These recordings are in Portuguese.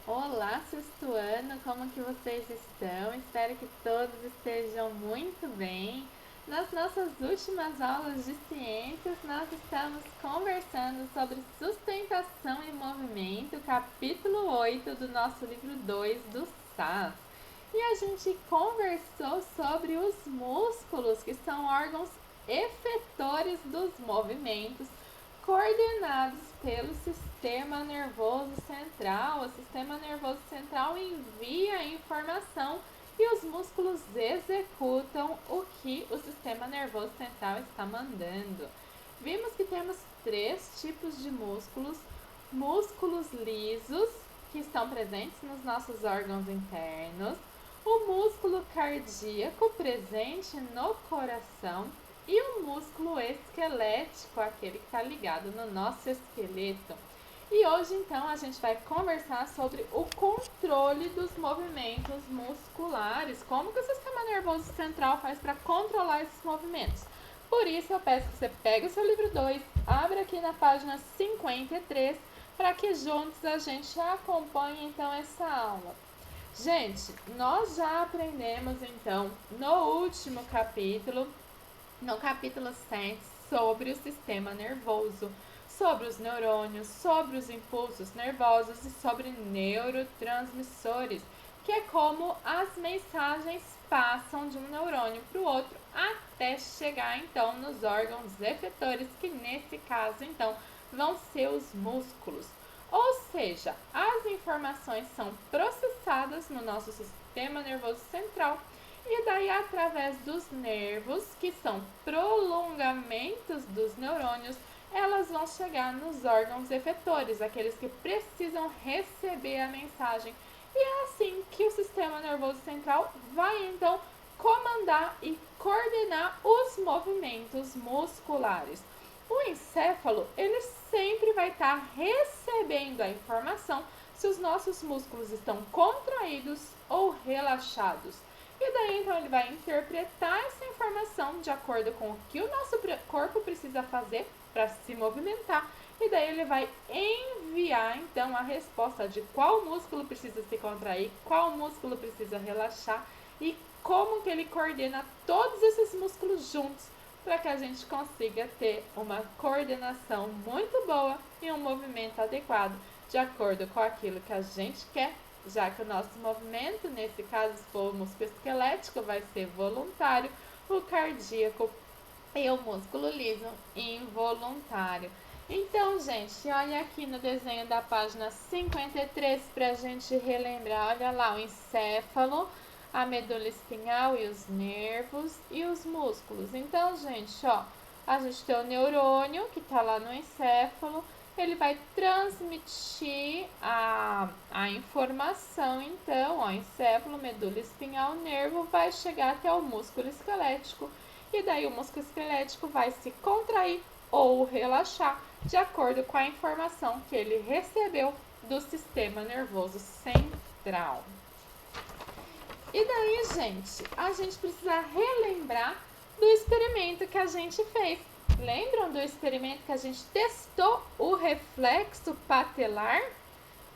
Olá, sexto ano, como que vocês estão? Espero que todos estejam muito bem. Nas nossas últimas aulas de ciências, nós estamos conversando sobre sustentação e movimento, capítulo 8 do nosso livro 2 do SAS. E a gente conversou sobre os músculos, que são órgãos efetores dos movimentos, coordenados pelo sistema nervoso central. O sistema nervoso central envia a informação e os músculos executam o que o sistema nervoso central está mandando. Vimos que temos três tipos de músculos: músculos lisos, que estão presentes nos nossos órgãos internos, o músculo cardíaco, presente no coração, e o músculo esquelético, aquele que está ligado no nosso esqueleto. E hoje, então, a gente vai conversar sobre o controle dos movimentos musculares, como que o sistema nervoso central faz para controlar esses movimentos. Por isso, eu peço que você pegue o seu livro 2, abra aqui na página 53, para que juntos a gente acompanhe, então, essa aula. Gente, nós já aprendemos, então, no último capítulo, no capítulo 7, sobre o sistema nervoso, sobre os neurônios, sobre os impulsos nervosos e sobre neurotransmissores, que é como as mensagens passam de um neurônio para o outro até chegar então nos órgãos efetores, que nesse caso então vão ser os músculos. Ou seja, as informações são processadas no nosso sistema nervoso central e daí, através dos nervos, que são prolongamentos dos neurônios, elas vão chegar nos órgãos efetores, aqueles que precisam receber a mensagem. E é assim que o sistema nervoso central vai então comandar e coordenar os movimentos musculares. O encéfalo, ele sempre vai estar recebendo a informação se os nossos músculos estão contraídos ou relaxados. E daí, então, ele vai interpretar essa informação de acordo com o que o nosso corpo precisa fazer para se movimentar. E daí ele vai enviar, então, a resposta de qual músculo precisa se contrair, qual músculo precisa relaxar e como que ele coordena todos esses músculos juntos para que a gente consiga ter uma coordenação muito boa e um movimento adequado de acordo com aquilo que a gente quer, já que o nosso movimento, nesse caso, se for o músculo esquelético, vai ser voluntário, o cardíaco e o músculo liso involuntário. Então, gente, olha aqui no desenho da página 53 para a gente relembrar. Olha lá, o encéfalo, a medula espinhal e os nervos e os músculos. Então, gente, ó, a gente tem o neurônio que está lá no encéfalo. Ele vai transmitir a informação, então, ó, encéfalo, medula espinhal, nervo, vai chegar até o músculo esquelético. E daí o músculo esquelético vai se contrair ou relaxar de acordo com a informação que ele recebeu do sistema nervoso central. E daí, gente, a gente precisa relembrar do experimento que a gente fez. Lembram do experimento que a gente testou o reflexo patelar?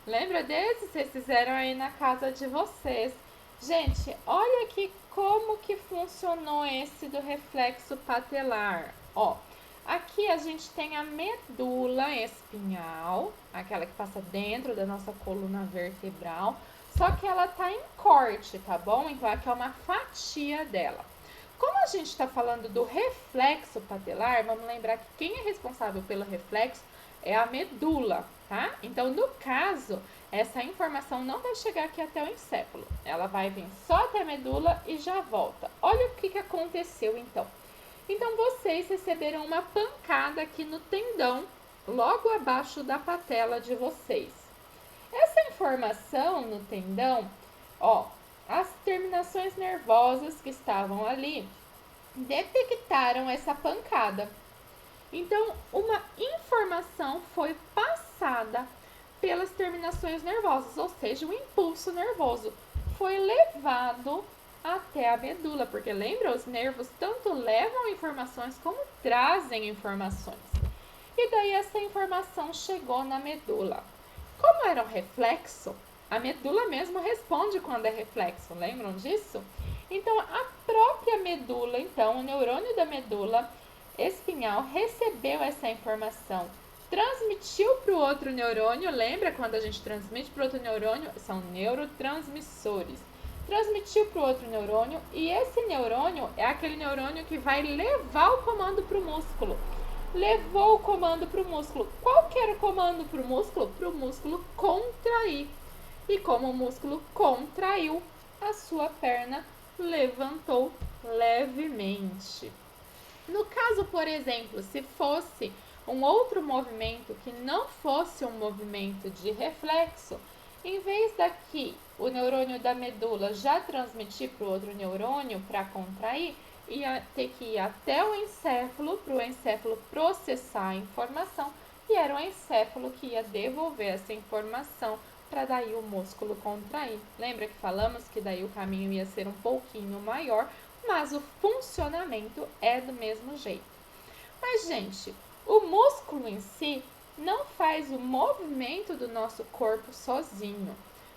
Lembra desse? Vocês fizeram aí na casa de vocês. Gente, olha aqui como que funcionou esse do reflexo patelar. Ó, aqui a gente tem a medula espinhal, aquela que passa dentro da nossa coluna vertebral, só que ela tá em corte, tá bom? Então aqui é uma fatia dela. Como a gente está falando do reflexo patelar, vamos lembrar que quem é responsável pelo reflexo é a medula, tá? Então, no caso, essa informação não vai chegar aqui até o encéfalo. Ela vai vir só até a medula e já volta. Olha o que aconteceu, então. Então, vocês receberam uma pancada aqui no tendão, logo abaixo da patela de vocês. Essa informação no tendão, ó, as terminações nervosas que estavam ali detectaram essa pancada. Então, uma informação foi passada pelas terminações nervosas, ou seja, o impulso nervoso foi levado até a medula, porque lembra, os nervos tanto levam informações como trazem informações. E daí essa informação chegou na medula. Como era um reflexo, A medula mesmo responde quando é reflexo, lembram disso? Então, a própria medula, então, o neurônio da medula espinhal recebeu essa informação, transmitiu para o outro neurônio, lembra quando a gente transmite para o outro neurônio? São neurotransmissores. Transmitiu para o outro neurônio e esse neurônio é aquele neurônio que vai levar o comando para o músculo. Levou o comando para o músculo. Qual que era o comando para o músculo? Para o músculo contrair. E como o músculo contraiu, a sua perna levantou levemente. No caso, por exemplo, se fosse um outro movimento que não fosse um movimento de reflexo, em vez daqui o neurônio da medula já transmitir para o outro neurônio para contrair, ia ter que ir até o encéfalo, para o encéfalo processar a informação, e era o encéfalo que ia devolver essa informação para daí o músculo contrair. Lembra que falamos que daí o caminho ia ser um pouquinho maior, mas o funcionamento é do mesmo jeito. Mas, gente, o músculo em si não faz o movimento do nosso corpo sozinho.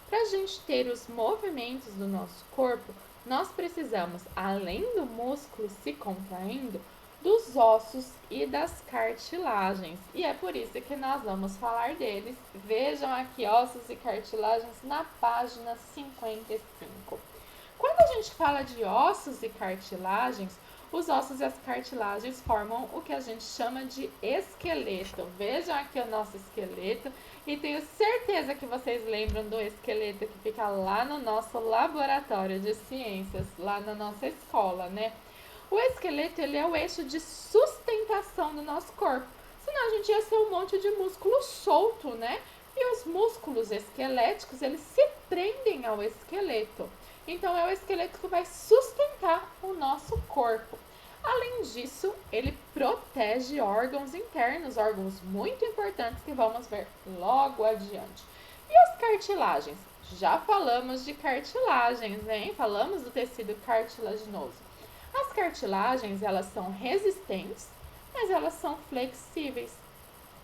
Para a gente ter os movimentos do nosso corpo, nós precisamos, além do músculo se contraindo, dos ossos e das cartilagens. E é por isso que nós vamos falar deles. Vejam aqui ossos e cartilagens na página 55. Quando a gente fala de ossos e cartilagens, os ossos e as cartilagens formam o que a gente chama de esqueleto. Vejam aqui o nosso esqueleto e tenho certeza que vocês lembram do esqueleto que fica lá no nosso laboratório de ciências, lá na nossa escola, né? O esqueleto, ele é o eixo de sustentação do nosso corpo. Senão a gente ia ser um monte de músculo solto, né? E os músculos esqueléticos, eles se prendem ao esqueleto. Então, é o esqueleto que vai sustentar o nosso corpo. Além disso, ele protege órgãos internos, órgãos muito importantes que vamos ver logo adiante. E as cartilagens? Já falamos de cartilagens, hein? Falamos do tecido cartilaginoso. As cartilagens, elas são resistentes, mas elas são flexíveis.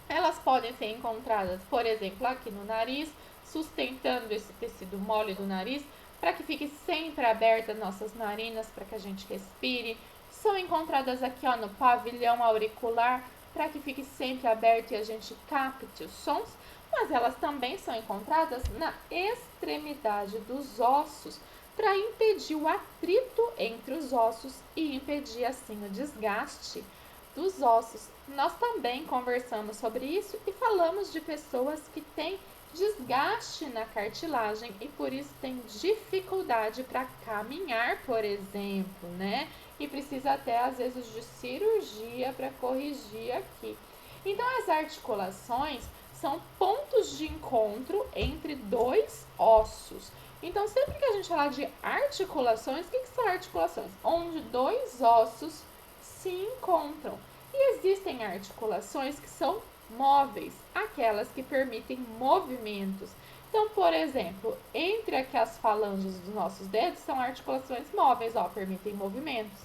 Elas podem ser encontradas, por exemplo, aqui no nariz, sustentando esse tecido mole do nariz, para que fique sempre aberta nossas narinas, para que a gente respire. São encontradas aqui ó, no pavilhão auricular, para que fique sempre aberto e a gente capte os sons. Mas elas também são encontradas na extremidade dos ossos, para impedir o atrito entre os ossos e impedir assim o desgaste dos ossos. Nós também conversamos sobre isso e falamos de pessoas que têm desgaste na cartilagem e por isso tem dificuldade para caminhar, por exemplo, né? E precisa até às vezes de cirurgia para corrigir aqui. Então as articulações são pontos de encontro entre dois ossos. Então sempre que a gente falar de articulações, o que são articulações? Onde dois ossos se encontram. E existem articulações que são móveis, aquelas que permitem movimentos. Então, por exemplo, entre aqui as falanges dos nossos dedos são articulações móveis, ó, permitem movimentos.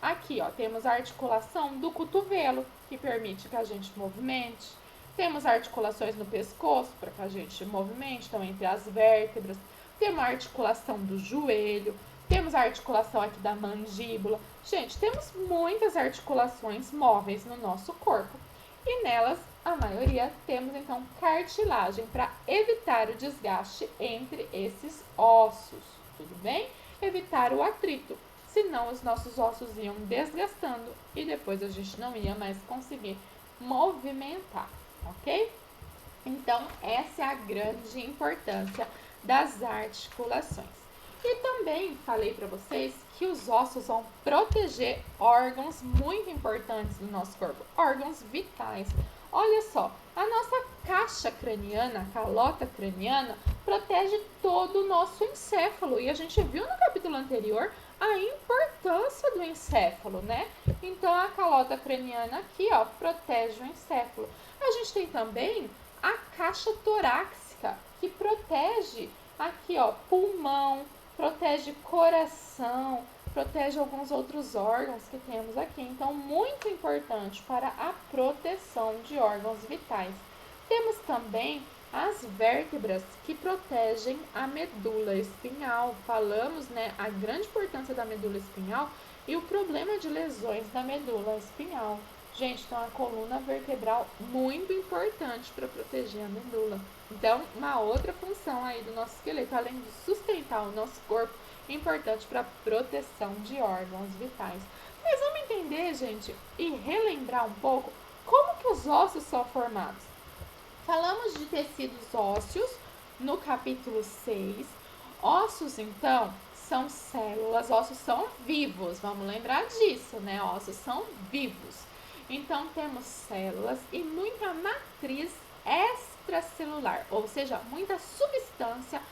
Aqui, ó, temos a articulação do cotovelo, que permite que a gente movimente. Temos articulações no pescoço, para que a gente movimente, então entre as vértebras. Temos a articulação do joelho, temos a articulação aqui da mandíbula. Gente, temos muitas articulações móveis no nosso corpo. E nelas, a maioria, temos então cartilagem para evitar o desgaste entre esses ossos, tudo bem? Evitar o atrito, senão os nossos ossos iam desgastando e depois a gente não ia mais conseguir movimentar, ok? Então, essa é a grande importância das articulações. E também falei para vocês que os ossos vão proteger órgãos muito importantes do nosso corpo, órgãos vitais. Olha só, a nossa caixa craniana, a calota craniana, protege todo o nosso encéfalo. E a gente viu no capítulo anterior a importância do encéfalo, né? Então, a calota craniana aqui, ó, protege o encéfalo. A gente tem também a caixa torácica, que protege aqui, ó, pulmão, protege coração, protege alguns outros órgãos que temos aqui. Então, muito importante para a proteção de órgãos vitais. Temos também as vértebras que protegem a medula espinhal. Falamos, né, a grande importância da medula espinhal e o problema de lesões da medula espinhal. Gente, então a coluna vertebral muito importante para proteger a medula. Então, uma outra função aí do nosso esqueleto, além de sustentar o nosso corpo, é importante para a proteção de órgãos vitais. Mas vamos entender, gente, e relembrar um pouco como que os ossos são formados. Falamos de tecidos ósseos no capítulo 6. Ossos, então, são células, ossos são vivos, vamos lembrar disso, né? Ossos são vivos. Então, temos células e muita matriz extracelular, ou seja, muita substância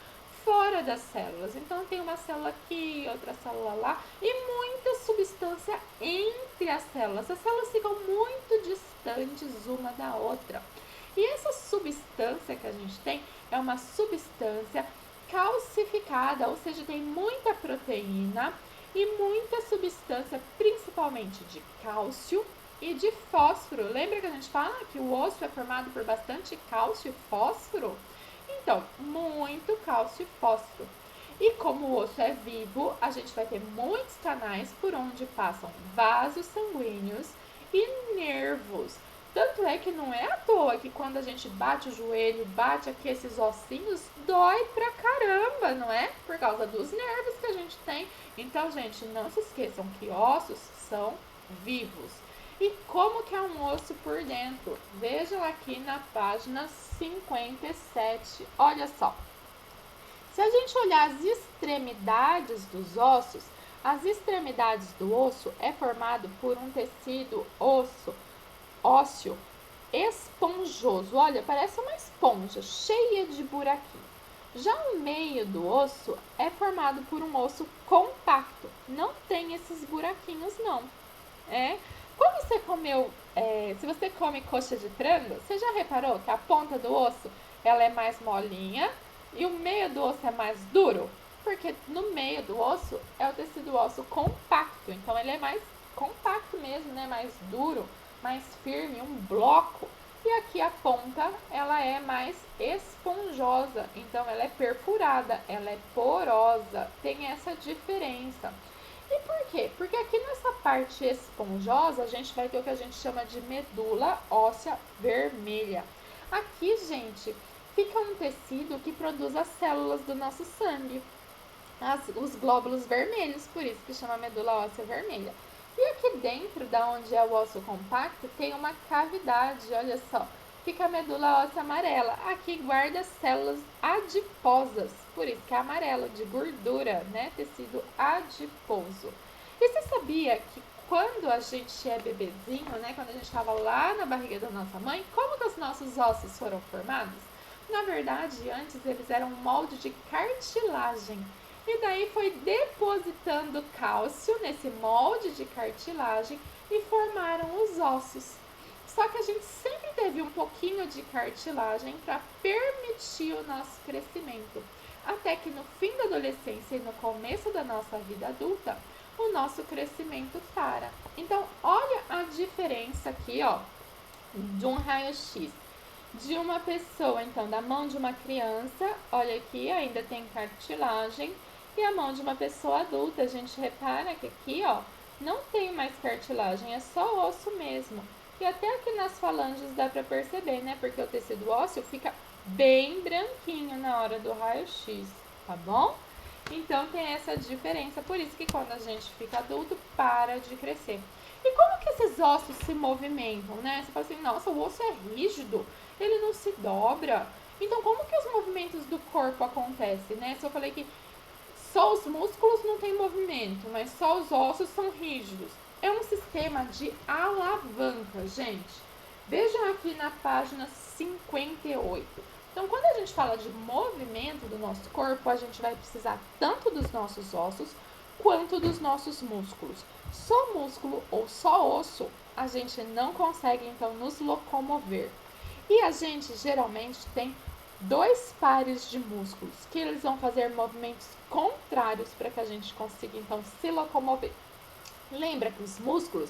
fora das células. Então, tem uma célula aqui, outra célula lá e muita substância entre as células. As células ficam muito distantes uma da outra. E essa substância que a gente tem é uma substância calcificada, ou seja, tem muita proteína e muita substância, principalmente de cálcio e de fósforo. Lembra que a gente fala que o osso é formado por bastante cálcio e fósforo? Então, muito cálcio e fósforo. E como o osso é vivo, a gente vai ter muitos canais por onde passam vasos sanguíneos e nervos. Tanto é que não é à toa que quando a gente bate o joelho, bate aqui esses ossinhos, dói pra caramba, não é? Por causa dos nervos que a gente tem. Então, gente, não se esqueçam que ossos são vivos. E como que é um osso por dentro? Vejam aqui na página 57. Olha só. Se a gente olhar as extremidades dos ossos, as extremidades do osso é formado por um tecido ósseo esponjoso. Olha, parece uma esponja cheia de buraquinhos. Já o meio do osso é formado por um osso compacto. Não tem esses buraquinhos, não. Quando você comeu, se você come coxa de frango, você já reparou que a ponta do osso ela é mais molinha e o meio do osso é mais duro? Porque no meio do osso é o tecido ósseo compacto, então ele é mais compacto mesmo, né? Mais duro, mais firme, um bloco. E aqui a ponta ela é mais esponjosa, então ela é perfurada, ela é porosa, tem essa diferença. E por quê? Porque aqui nessa parte esponjosa a gente vai ter o que a gente chama de medula óssea vermelha. Aqui, gente, fica um tecido que produz as células do nosso sangue, os glóbulos vermelhos, por isso que chama medula óssea vermelha. E aqui dentro, da onde é o osso compacto, tem uma cavidade, olha só, fica a medula óssea amarela. Aqui guarda células adiposas, por isso que é amarelo, de gordura, né? Tecido adiposo. E você sabia que quando a gente é bebezinho, né? Quando a gente estava lá na barriga da nossa mãe, como que os nossos ossos foram formados? Na verdade, antes eles eram um molde de cartilagem. E daí foi depositando cálcio nesse molde de cartilagem e formaram os ossos. Só que a gente sempre teve um pouquinho de cartilagem para permitir o nosso crescimento. Até que no fim da adolescência e no começo da nossa vida adulta, o nosso crescimento para. Então, olha a diferença aqui, ó, de um raio-x de uma pessoa, então, da mão de uma criança, olha aqui, ainda tem cartilagem, e a mão de uma pessoa adulta, a gente repara que aqui, ó, não tem mais cartilagem, é só osso mesmo. E até aqui nas falanges dá pra perceber, né? Porque o tecido ósseo fica bem branquinho na hora do raio-x, tá bom? Então tem essa diferença, por isso que quando a gente fica adulto, para de crescer. E como que esses ossos se movimentam, né? Você fala assim, nossa, o osso é rígido, ele não se dobra. Então como que os movimentos do corpo acontecem, né? Se eu falei que só os músculos não têm movimento, mas só os ossos são rígidos. É um sistema de alavanca, gente. Vejam aqui na página 58. Então, quando a gente fala de movimento do nosso corpo, a gente vai precisar tanto dos nossos ossos quanto dos nossos músculos. Só músculo ou só osso, a gente não consegue, então, nos locomover. E a gente geralmente tem dois pares de músculos que eles vão fazer movimentos contrários para que a gente consiga, então, se locomover. Lembra que os músculos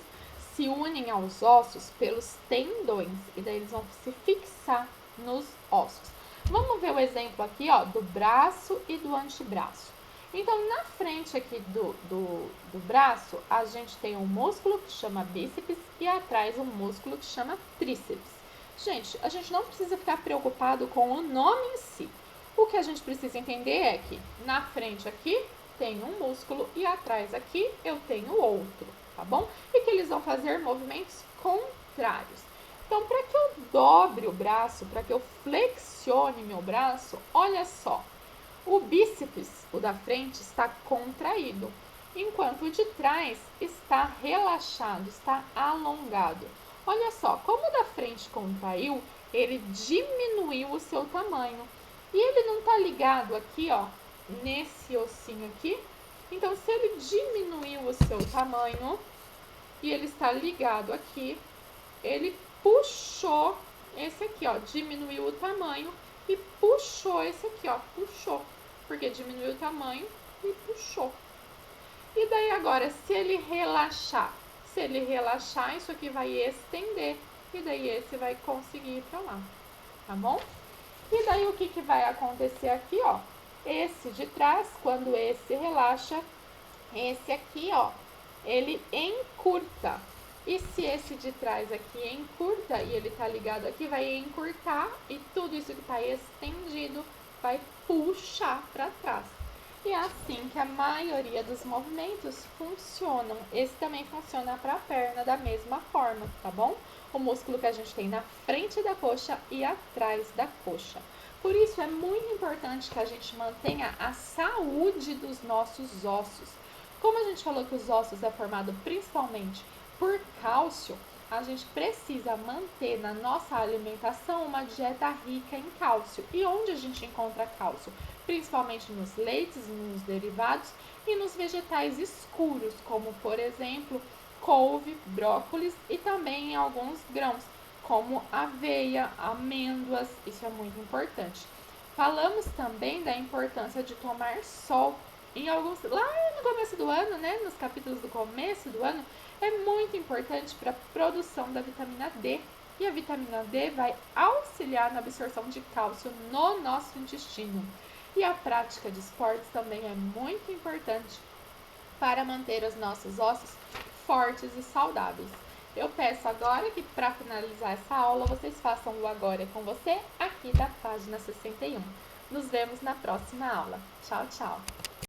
se unem aos ossos pelos tendões e daí eles vão se fixar nos ossos. Vamos ver o exemplo aqui, ó, do braço e do antebraço. Então, na frente aqui do braço, a gente tem um músculo que chama bíceps e atrás um músculo que chama tríceps. Gente, a gente não precisa ficar preocupado com o nome em si. O que a gente precisa entender é que na frente aqui tem um músculo e atrás aqui eu tenho outro, tá bom? E que eles vão fazer movimentos contrários. Então, para que eu dobre o braço, para que eu flexione meu braço, olha só. O bíceps, o da frente, está contraído, enquanto o de trás está relaxado, está alongado. Olha só, como o da frente contraiu, ele diminuiu o seu tamanho. E ele não está ligado aqui, ó, nesse ossinho aqui. Então, se ele diminuiu o seu tamanho e ele está ligado aqui, ele puxou esse aqui, ó, diminuiu o tamanho e puxou esse aqui, ó, puxou, porque diminuiu o tamanho e puxou. E daí agora, se ele relaxar, isso aqui vai estender e daí esse vai conseguir ir pra lá, tá bom? E daí o que que vai acontecer aqui, ó? Esse de trás, quando esse relaxa, esse aqui, ó, ele encurta. E se esse de trás aqui encurta e ele tá ligado aqui, vai encurtar e tudo isso que tá estendido vai puxar para trás. E é assim que a maioria dos movimentos funcionam. Esse também funciona para a perna da mesma forma, tá bom? O músculo que a gente tem na frente da coxa e atrás da coxa. Por isso é muito importante que a gente mantenha a saúde dos nossos ossos. Como a gente falou que os ossos é formado principalmente por cálcio, a gente precisa manter na nossa alimentação uma dieta rica em cálcio. E onde a gente encontra cálcio? Principalmente nos leites, nos derivados e nos vegetais escuros, como por exemplo, couve, brócolis e também em alguns grãos, como aveia, amêndoas, isso é muito importante. Falamos também da importância de tomar sol. Lá no começo do ano, né, nos capítulos do começo do ano, é muito importante para a produção da vitamina D. E a vitamina D vai auxiliar na absorção de cálcio no nosso intestino. E a prática de esportes também é muito importante para manter os nossos ossos fortes e saudáveis. Eu peço agora que, para finalizar essa aula, vocês façam o Agora é com você aqui da página 61. Nos vemos na próxima aula. Tchau, tchau!